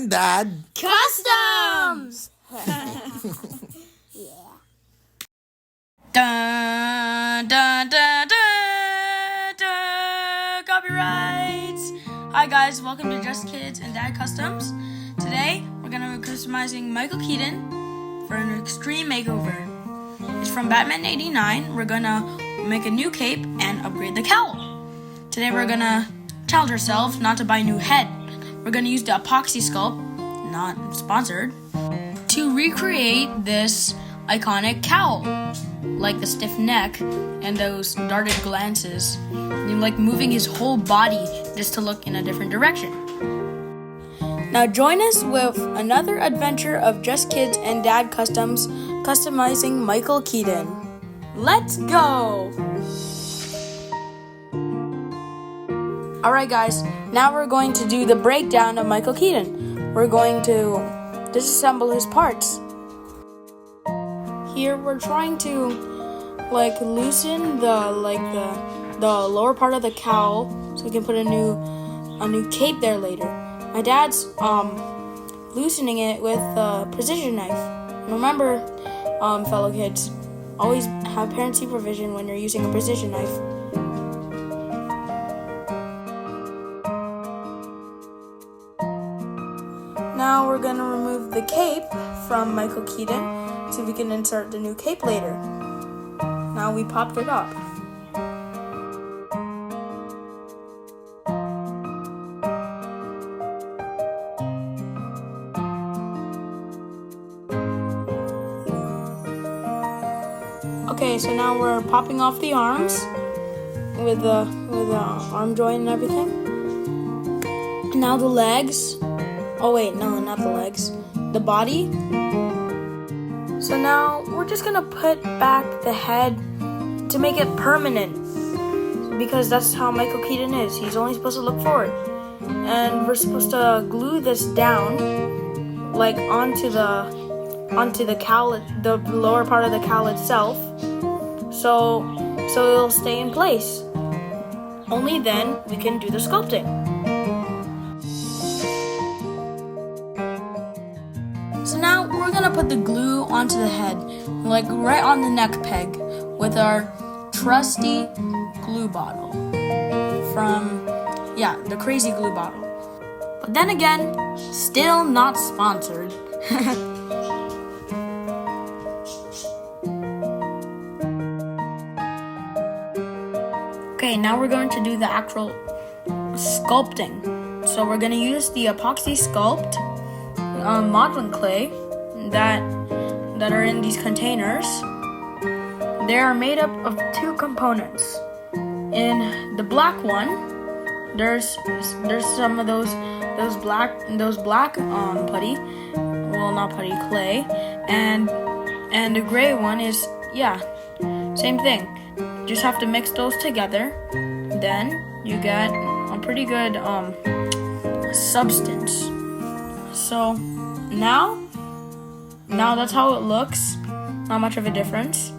and Dad Customs! Yeah. Dun, dun, dun, dun, dun, copyrights! Hi guys, welcome to Just Kids and Dad Customs. Today, we're going to be customizing Michael Keaton for an extreme makeover. It's from Batman 89. We're going to make a new cape and upgrade the cowl. Today, we're going to challenge ourselves not to buy a new head. We're going to use the epoxy sculpt, not sponsored, to recreate this iconic cowl. Like the stiff neck and those darted glances. And like moving his whole body just to look in a different direction. Now join us with another adventure of Just Kids and Dad Customs customizing Michael Keaton. Let's go! Alright guys, now we're going to do the breakdown of Michael Keaton. We're going to disassemble his parts. Here we're trying to loosen the lower part of the cowl so we can put a new cape there later. My dad's loosening it with a precision knife. And remember, fellow kids, always have parent supervision when you're using a precision knife. Now we're gonna remove the cape from Michael Keaton so we can insert the new cape later. Now we popped it up. Okay, so now we're popping off the arms with the arm joint and everything. Now the legs. Oh wait, no, not the legs. The body. So now we're just gonna put back the head to make it permanent, because that's how Michael Keaton is. He's only supposed to look forward, and we're supposed to glue this down, onto the cowl, the lower part of the cowl itself, so it'll stay in place. Only then we can do the sculpting. So now we're gonna put the glue onto the head, right on the neck peg, with our trusty glue bottle from, the crazy glue bottle. But then again, still not sponsored. Okay, now we're going to do the actual sculpting. So we're gonna use the epoxy sculpt modeling clay that are in these containers. They are made up of two components. In the black one, there's some of those black putty, well, not putty, clay, and the gray one is same thing. Just have to mix those together, then you get a pretty good substance. So now that's how it looks. Not much of a difference.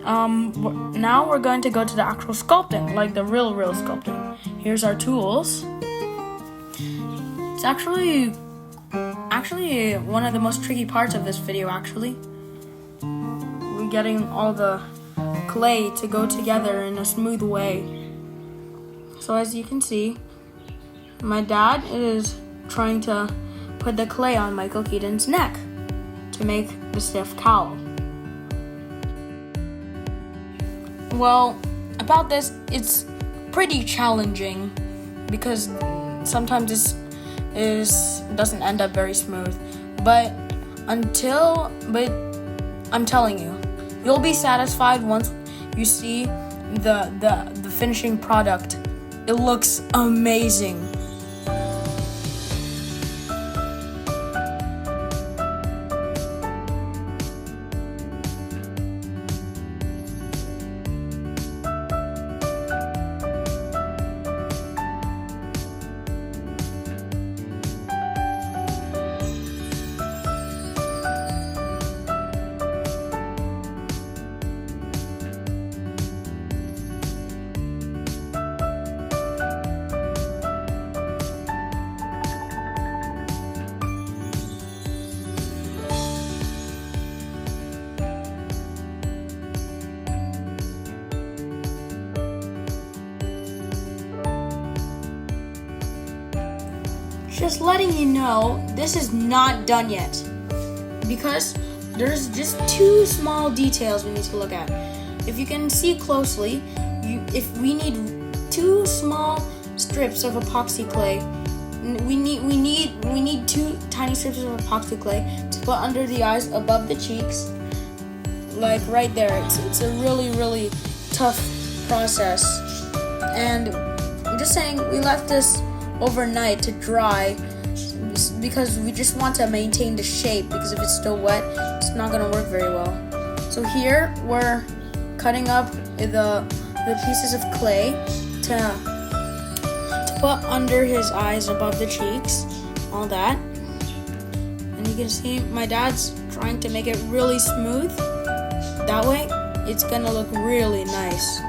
Now we're going to go to the actual sculpting, like the real sculpting. Here's our tools. It's actually one of the most tricky parts of this video. We're getting all the clay to go together in a smooth way. So as you can see, my dad is trying to put the clay on Michael Keaton's neck to make the stiff cowl. Well, about this, it's pretty challenging because sometimes this doesn't end up very smooth. But I'm telling you, you'll be satisfied once you see the finishing product. It looks amazing. just letting you know, this is not done yet, because there's just 2 small details we need to look at. If you can see closely, if we need 2 small strips of epoxy clay. We need 2 tiny strips of epoxy clay to put under the eyes, above the cheeks, like right there. It's a really tough process, and I'm just saying we left this overnight to dry because we just want to maintain the shape, because if it's still wet, it's not gonna work very well. So here we're cutting up the pieces of clay to put under his eyes, above the cheeks, all that. And you can see my dad's trying to make it really smooth. That way, it's gonna look really nice.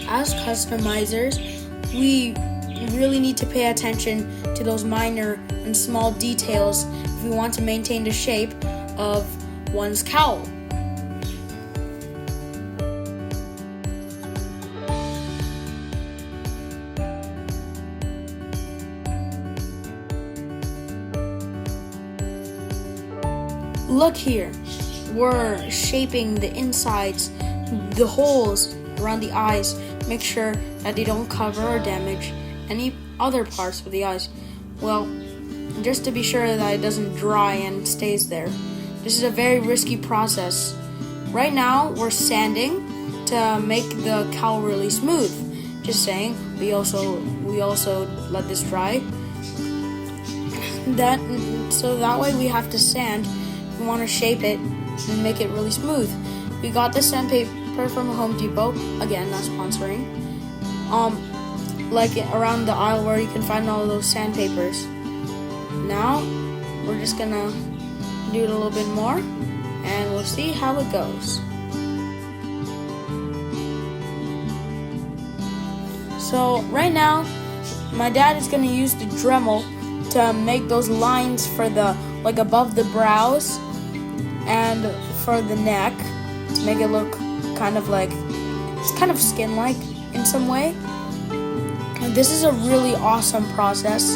As customizers, we really need to pay attention to those minor and small details if we want to maintain the shape of one's cowl. Look here, we're shaping the insides, the holes around the eyes. Make sure that they don't cover or damage any other parts of the eyes. Well, just to be sure that it doesn't dry and stays there. This is a very risky process. Right now, we're sanding to make the cowl really smooth. Just saying, we also let this dry. So that way we have to sand. We want to shape it and make it really smooth. We got the sandpaper from Home Depot. Again, not sponsoring. Like around the aisle where you can find all of those sandpapers. Now, we're just gonna do it a little bit more, and we'll see how it goes. So right now, my dad is gonna use the Dremel to make those lines for the, like above the brows and for the neck, to make it look kind of like, it's kind of skin-like in some way. And this is a really awesome process.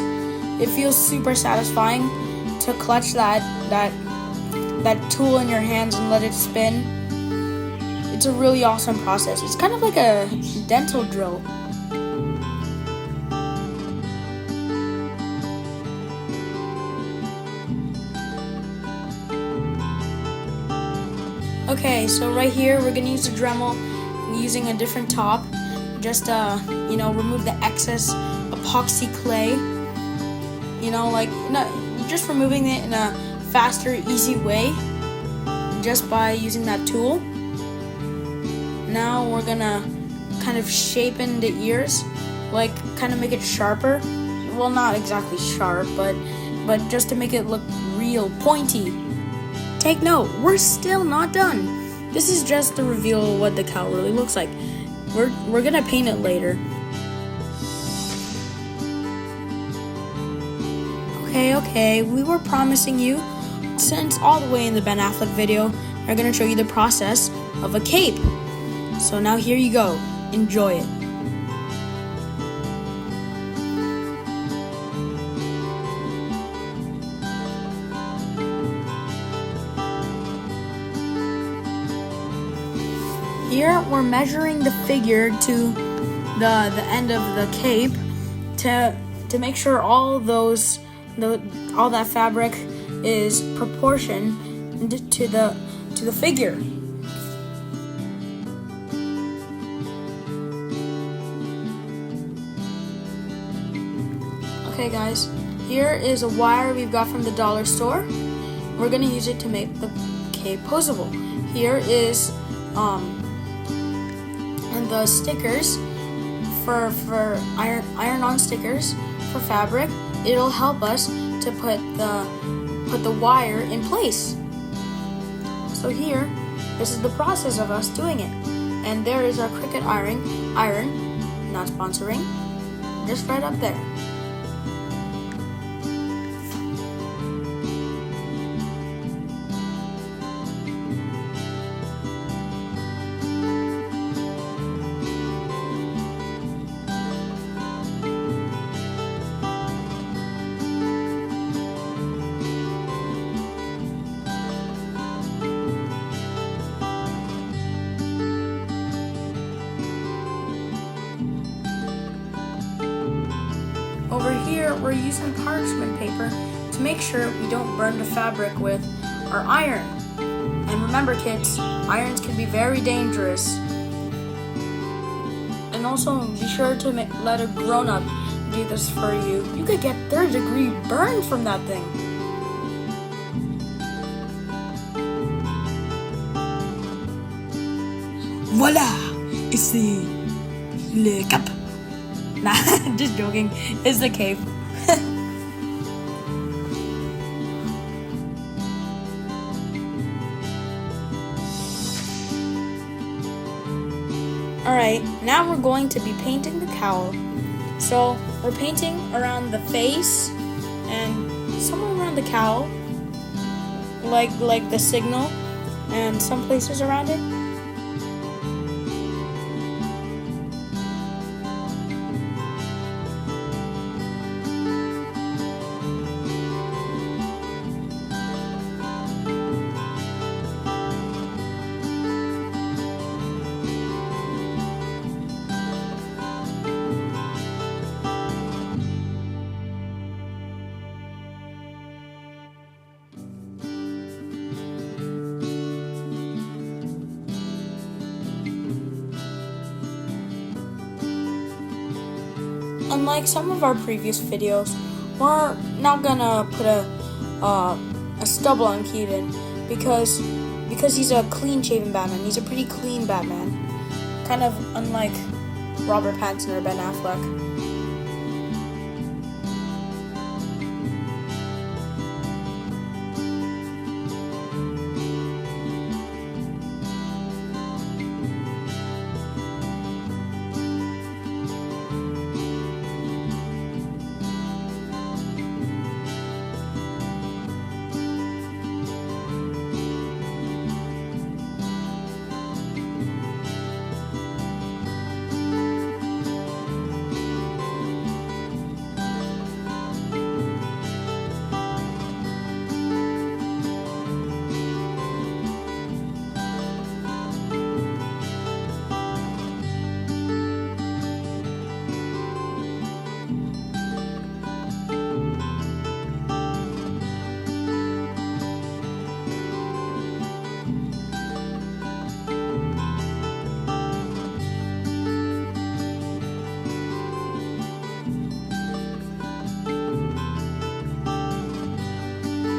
It feels super satisfying to clutch that tool in your hands and let it spin. It's a really awesome process. It's kind of like a dental drill. Okay, so right here we're gonna use the Dremel using a different top, just remove the excess epoxy clay. Just removing it in a faster, easy way, just by using that tool. Now we're gonna kind of shapen the ears, like kind of make it sharper. Well, not exactly sharp, but just to make it look real pointy. Take note, we're still not done. This is just to reveal what the cowl really looks like. We're gonna paint it later. Okay, we were promising you, since all the way in the Ben Affleck video, we're gonna show you the process of a cape. So now here you go, enjoy it. Here we're measuring the figure to the end of the cape to make sure all that fabric is proportioned to the figure. Okay guys, here is a wire we've got from the dollar store. We're gonna use it to make the cape posable. Here is and the stickers for iron-on stickers for fabric. It'll help us to put the wire in place. So here, this is the process of us doing it. And there is our Cricut iron, not sponsoring, just right up there. here, we're using parchment paper to make sure we don't burn the fabric with our iron. And remember, kids, irons can be very dangerous. And also, be sure to let a grown-up do this for you. You could get third-degree burn from that thing. Voila! It's the cup. Nah, just joking. It's the cave. Alright, now we're going to be painting the cowl. So, we're painting around the face and somewhere around the cowl, like the signal, and some places around it. Unlike some of our previous videos, we're not gonna put a stubble on Keaton because he's a clean-shaven Batman. He's a pretty clean Batman, kind of unlike Robert Pattinson or Ben Affleck.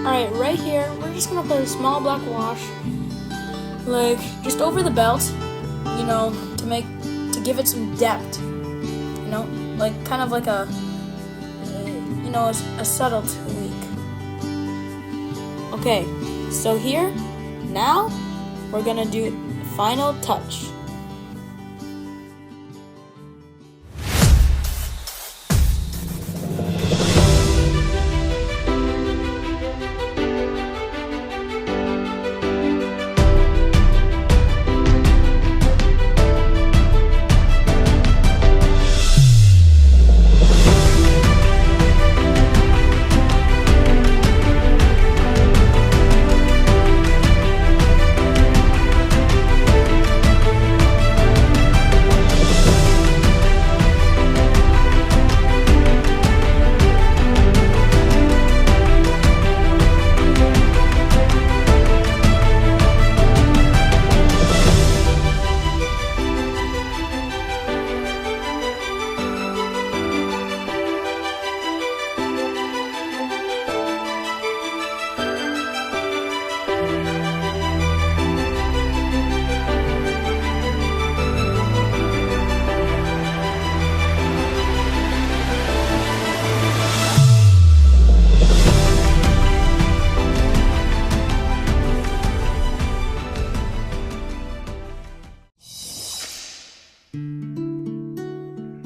Alright, right here, we're just gonna put a small black wash, like, just over the belt, you know, to give it some depth, you know, like, kind of like a subtle tweak. Okay, so here, now, we're gonna do the final touch.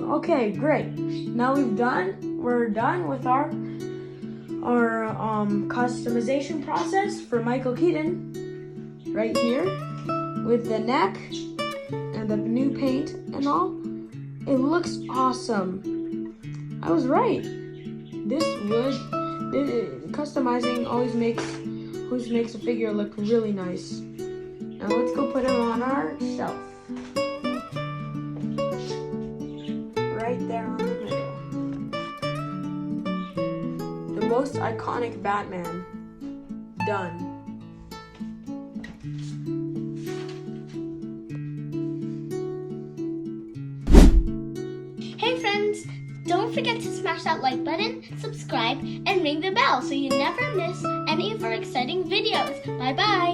Okay, great. Now we're done with our customization process for Michael Keaton right here with the neck and the new paint and all. It looks awesome. I was right. Customizing always makes a figure look really nice. Now let's go put him on our shelf. Right there on the middle. most iconic Batman. Done. Hey friends, don't forget to smash that like button, subscribe, and ring the bell so you never miss any of our exciting videos. Bye bye!